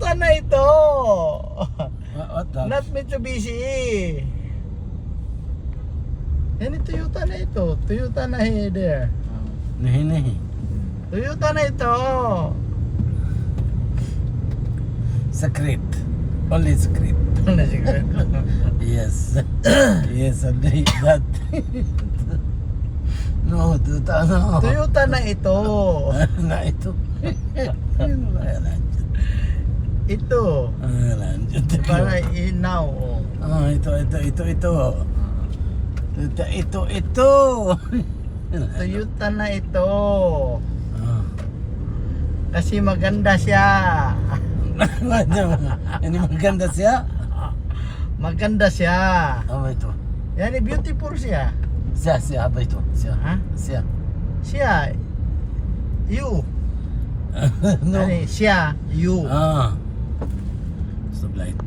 Toyota na ito. What the? Not Mitsubishi. Yan yung Toyota na ito. Toyota na there. Nahi. Toyota na ito. Secret. Only secret. Ano siguro? Yes. Yes, only that. No, no. Toyota na ito. Na ito. Ayun, lanjut. Ito. Lanjut. Para now. Ito. Toyota na ito. Kasi maganda siya. Ini maganda siya? Maganda siya. Apa itu? Yan, beautiful siya. Siya, apa itu? Siya. Ha? Siya. Siya. You. No. Siya. You. Sublight.